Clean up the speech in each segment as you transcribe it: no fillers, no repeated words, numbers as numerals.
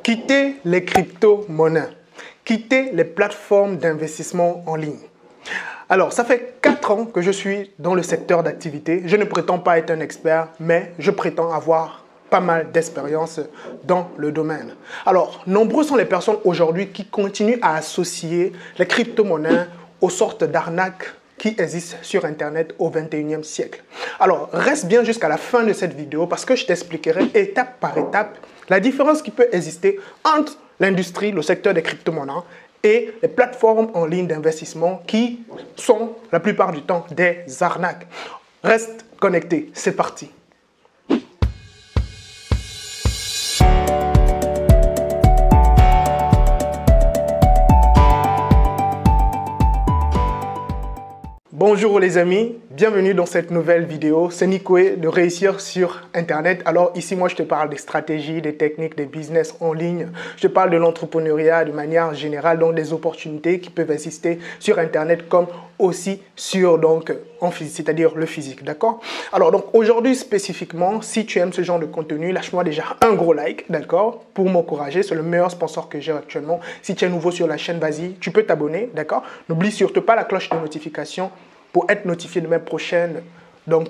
Quitter les crypto-monnaies, quitter les plateformes d'investissement en ligne. Alors, ça fait 4 ans que je suis dans le secteur d'activité. Je ne prétends pas être un expert, mais je prétends avoir pas mal d'expérience dans le domaine. Alors, nombreux sont les personnes aujourd'hui qui continuent à associer les crypto-monnaies aux sortes d'arnaques qui existent sur Internet au 21e siècle. Alors, reste bien jusqu'à la fin de cette vidéo parce que je t'expliquerai étape par étape la différence qui peut exister entre l'industrie, le secteur des crypto-monnaies et les plateformes en ligne d'investissement qui sont la plupart du temps des arnaques. Reste connecté, c'est parti. Bonjour les amis, bienvenue dans cette nouvelle vidéo. C'est Nikoé de Réussir sur Internet. Alors ici, moi, je te parle des stratégies, des techniques, des business en ligne. Je te parle de l'entrepreneuriat de manière générale, donc des opportunités qui peuvent exister sur Internet comme aussi sur, en physique, c'est-à-dire le physique, d'accord? Alors, donc aujourd'hui spécifiquement, si tu aimes ce genre de contenu, lâche-moi déjà un gros like, d'accord? Pour m'encourager, c'est le meilleur sponsor que j'ai actuellement. Si tu es nouveau sur la chaîne, vas-y, tu peux t'abonner, d'accord? N'oublie surtout pas la cloche de notification pour être notifié de mes prochaines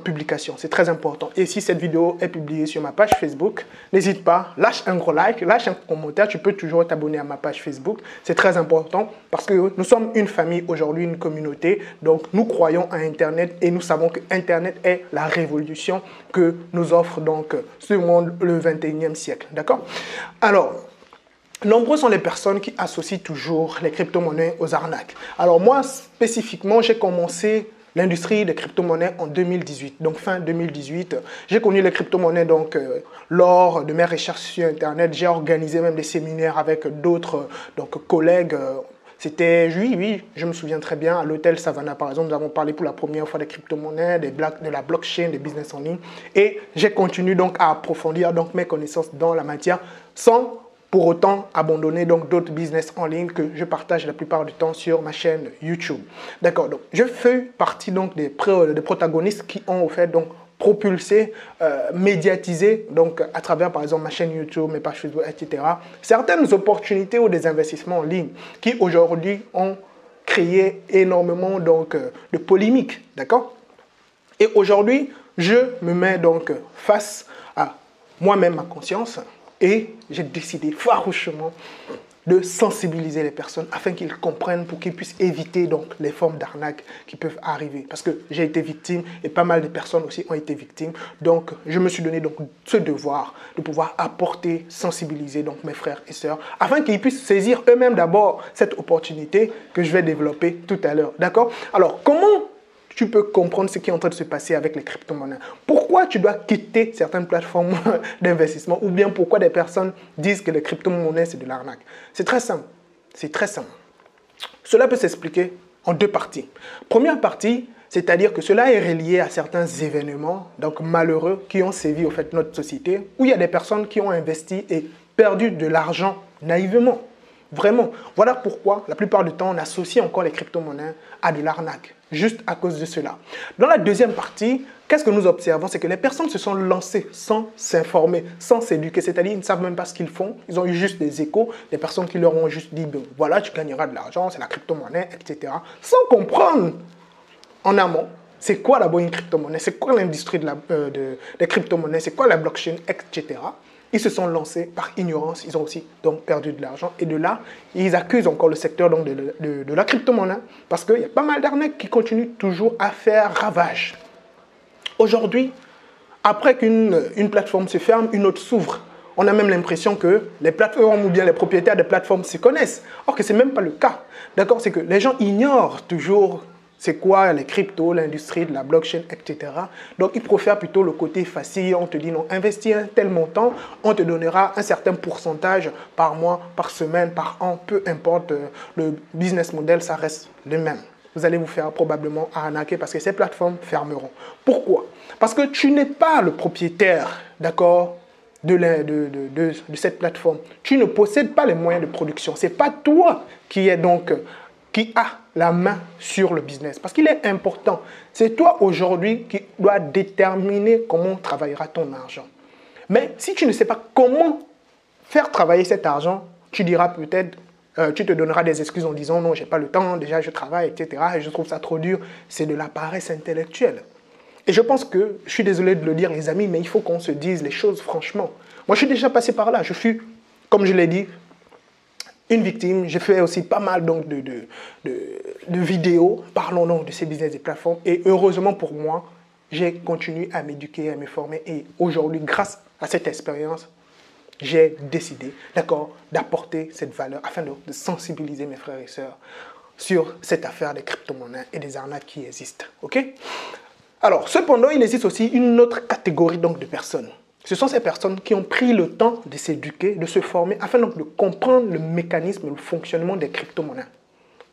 publications. C'est très important. Et si cette vidéo est publiée sur ma page Facebook, n'hésite pas, lâche un gros like, lâche un commentaire. Tu peux toujours t'abonner à ma page Facebook. C'est très important parce que nous sommes une famille aujourd'hui, une communauté. Donc, nous croyons à Internet et nous savons que Internet est la révolution que nous offre ce monde le 21e siècle. D'accord? Alors, nombreux sont les personnes qui associent toujours les crypto-monnaies aux arnaques. Alors moi, spécifiquement, j'ai commencé l'industrie des crypto-monnaies en 2018, donc fin 2018. J'ai connu les crypto-monnaies lors de mes recherches sur Internet. J'ai organisé même des séminaires avec d'autres collègues. C'était, oui, je me souviens très bien, à l'hôtel Savannah, par exemple, nous avons parlé pour la première fois des crypto-monnaies, de la blockchain, des business en ligne. Et j'ai continué à approfondir mes connaissances dans la matière sans pour autant abandonner d'autres business en ligne que je partage la plupart du temps sur ma chaîne YouTube. D'accord, donc je fais partie des protagonistes qui ont propulsé, médiatisé à travers par exemple ma chaîne YouTube, mes pages Facebook, etc. certaines opportunités ou des investissements en ligne qui aujourd'hui ont créé énormément de polémiques. D'accord? Et aujourd'hui, je me mets face à moi-même, ma conscience. Et j'ai décidé farouchement de sensibiliser les personnes afin qu'ils comprennent pour qu'ils puissent éviter les formes d'arnaque qui peuvent arriver. Parce que j'ai été victime et pas mal de personnes aussi ont été victimes. Donc, je me suis donné ce devoir de pouvoir apporter, sensibiliser mes frères et sœurs afin qu'ils puissent saisir eux-mêmes d'abord cette opportunité que je vais développer tout à l'heure. D'accord? Alors, comment tu peux comprendre ce qui est en train de se passer avec les crypto-monnaies? Pourquoi tu dois quitter certaines plateformes d'investissement ou bien pourquoi des personnes disent que les crypto-monnaies, c'est de l'arnaque? C'est très simple. C'est très simple. Cela peut s'expliquer en deux parties. Première partie, c'est-à-dire que cela est relié à certains événements malheureux qui ont sévi notre société où il y a des personnes qui ont investi et perdu de l'argent naïvement. Vraiment. Voilà pourquoi, la plupart du temps, on associe encore les crypto-monnaies à de l'arnaque. Juste à cause de cela. Dans la deuxième partie, qu'est-ce que nous observons? C'est que les personnes se sont lancées sans s'informer, sans s'éduquer. C'est-à-dire qu'ils ne savent même pas ce qu'ils font. Ils ont eu juste des échos, des personnes qui leur ont juste dit « voilà, tu gagneras de l'argent, c'est la crypto-monnaie, etc. » Sans comprendre en amont c'est quoi d'abord une crypto-monnaie, c'est quoi l'industrie des crypto-monnaies, c'est quoi la blockchain, etc. Ils se sont lancés par ignorance, ils ont aussi perdu de l'argent. Et de là, ils accusent encore le secteur de la crypto-monnaie parce qu'il y a pas mal d'arnaques qui continuent toujours à faire ravage. Aujourd'hui, après qu'une plateforme se ferme, une autre s'ouvre. On a même l'impression que les plateformes ou bien les propriétaires des plateformes se connaissent. Or que ce n'est même pas le cas. D'accord? C'est que les gens ignorent toujours c'est quoi les cryptos, l'industrie de la blockchain, etc. Donc, ils préfèrent plutôt le côté facile. On te dit non, investis un tel montant, on te donnera un certain pourcentage par mois, par semaine, par an, peu importe. Le business model, ça reste le même. Vous allez vous faire probablement arnaquer parce que ces plateformes fermeront. Pourquoi? Parce que tu n'es pas le propriétaire, d'accord, de cette plateforme. Tu ne possèdes pas les moyens de production. Ce n'est pas toi qui a la main sur le business. Parce qu'il est important. C'est toi aujourd'hui qui dois déterminer comment travaillera ton argent. Mais si tu ne sais pas comment faire travailler cet argent, tu diras peut-être, tu te donneras des excuses en disant non, j'ai pas le temps, déjà je travaille, etc. Et je trouve ça trop dur. C'est de la paresse intellectuelle. Et je pense que, je suis désolé de le dire les amis, mais il faut qu'on se dise les choses franchement. Moi je suis déjà passé par là, je suis, comme je l'ai dit, une victime. J'ai fait aussi pas mal donc, de vidéos parlant donc, de ces business et plateformes. Et heureusement pour moi, j'ai continué à m'éduquer, à me former. Et aujourd'hui, grâce à cette expérience, j'ai décidé, d'accord, d'apporter cette valeur afin de sensibiliser mes frères et sœurs sur cette affaire des crypto-monnaies et des arnaques qui existent. Ok? Alors, cependant, il existe aussi une autre catégorie donc, de personnes. Ce sont ces personnes qui ont pris le temps de s'éduquer, de se former, afin donc de comprendre le mécanisme, le fonctionnement des crypto-monnaies.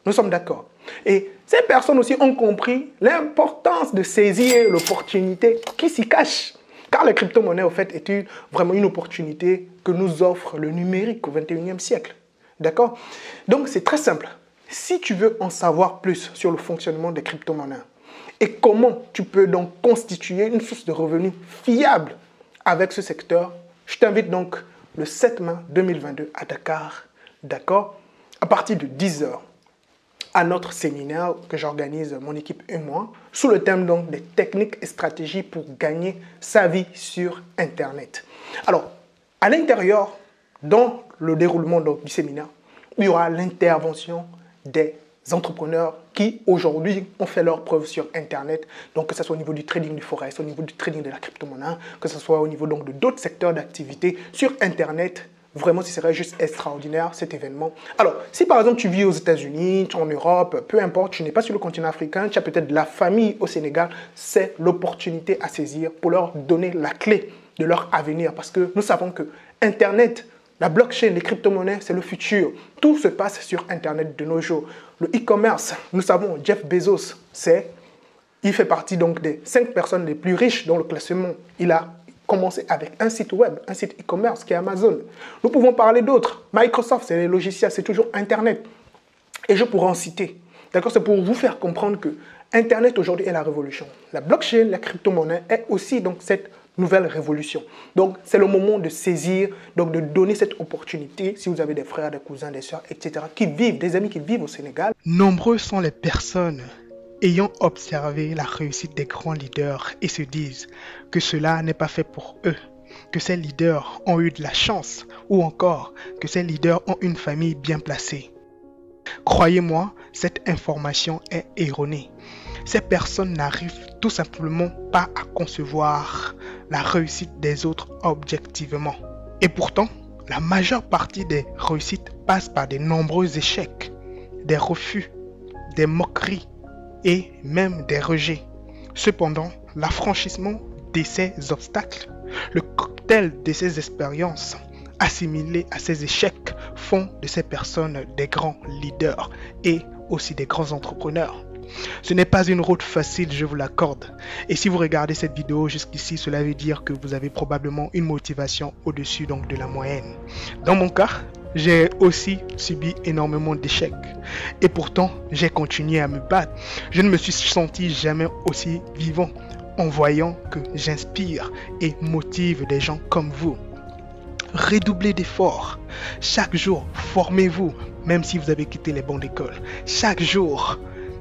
Nous sommes d'accord. Et ces personnes aussi ont compris l'importance de saisir l'opportunité qui s'y cache. Car les crypto-monnaies, au fait, est vraiment une opportunité que nous offre le numérique au XXIe siècle. D'accord? Donc, c'est très simple. Si tu veux en savoir plus sur le fonctionnement des crypto-monnaies et comment tu peux donc constituer une source de revenus fiable avec ce secteur, je t'invite donc le 7 mai 2022 à Dakar, d'accord, à partir de 10 h, à notre séminaire que j'organise, mon équipe et moi, sous le thème donc des techniques et stratégies pour gagner sa vie sur Internet. Alors, à l'intérieur, dans le déroulement donc, du séminaire, il y aura l'intervention des entrepreneurs qui aujourd'hui ont fait leurs preuves sur Internet, donc que ce soit au niveau du trading du forex, au niveau du trading de la crypto-monnaie, que ce soit au niveau donc de d'autres secteurs d'activité sur Internet. Vraiment, ce serait juste extraordinaire cet événement. Alors, si par exemple tu vis aux États-Unis, en Europe, peu importe, tu n'es pas sur le continent africain, tu as peut-être de la famille au Sénégal, c'est l'opportunité à saisir pour leur donner la clé de leur avenir. Parce que nous savons que Internet, la blockchain, les crypto-monnaies, c'est le futur. Tout se passe sur Internet de nos jours. Le e-commerce, nous savons, Jeff Bezos, il fait partie donc des 5 personnes les plus riches dans le classement. Il a commencé avec un site web, un site e-commerce qui est Amazon. Nous pouvons parler d'autres. Microsoft, c'est les logiciels, c'est toujours Internet. Et je pourrais en citer. D'accord? C'est pour vous faire comprendre que Internet aujourd'hui est la révolution. La blockchain, la crypto-monnaie est aussi donc cette nouvelle révolution. Donc, c'est le moment de saisir, donc de donner cette opportunité, si vous avez des frères, des cousins, des soeurs, etc., qui vivent, des amis qui vivent au Sénégal. Nombreux sont les personnes ayant observé la réussite des grands leaders et se disent que cela n'est pas fait pour eux, que ces leaders ont eu de la chance ou encore que ces leaders ont une famille bien placée. Croyez-moi, cette information est erronée. Ces personnes n'arrivent tout simplement pas à concevoir la réussite des autres objectivement. Et pourtant, la majeure partie des réussites passe par de nombreux échecs, des refus, des moqueries et même des rejets. Cependant, l'affranchissement de ces obstacles, le cocktail de ces expériences assimilées à ces échecs font de ces personnes des grands leaders et aussi des grands entrepreneurs. Ce n'est pas une route facile, je vous l'accorde. Et si vous regardez cette vidéo jusqu'ici, cela veut dire que vous avez probablement une motivation au-dessus donc de la moyenne. Dans mon cas, j'ai aussi subi énormément d'échecs. Et pourtant, j'ai continué à me battre. Je ne me suis senti jamais aussi vivant en voyant que j'inspire et motive des gens comme vous. Redoublez d'efforts. Chaque jour, formez-vous, même si vous avez quitté les bancs d'école. Chaque jour,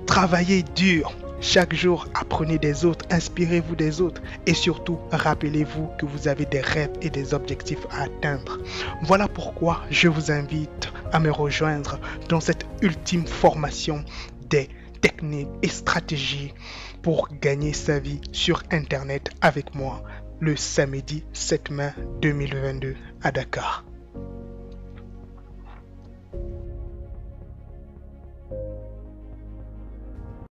travaillez dur. Chaque jour, apprenez des autres, inspirez-vous des autres et surtout, rappelez-vous que vous avez des rêves et des objectifs à atteindre. Voilà pourquoi je vous invite à me rejoindre dans cette ultime formation des techniques et stratégies pour gagner sa vie sur Internet avec moi le samedi 7 mai 2022 à Dakar.